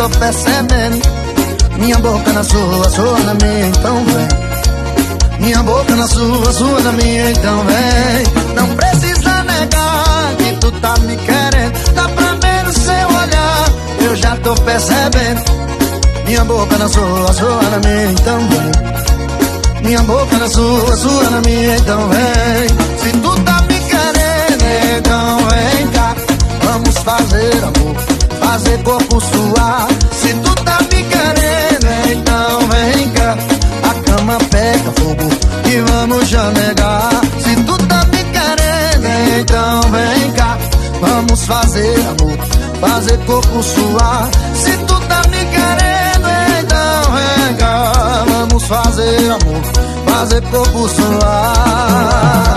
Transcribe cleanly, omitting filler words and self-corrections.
tô percebendo. Minha boca na sua, sua na minha, então vem. Minha boca na sua, sua na minha, então vem. Não precisa negar que tu tá me querendo. Dá pra ver no seu olhar, eu já tô percebendo. Minha boca na sua, sua na minha, então vem. Minha boca na sua, sua na minha, então vem. Se tu tá me querendo, então vem cá. Vamos fazer amor, fazer corpo suar. Se tu tá me querendo, então vem cá. A cama pega fogo e vamos já negar. Se tu tá me querendo, então vem cá. Vamos fazer amor, fazer corpo suar. Se tu tá me querendo, então vem cá. Vamos fazer amor, fazer corpo suar.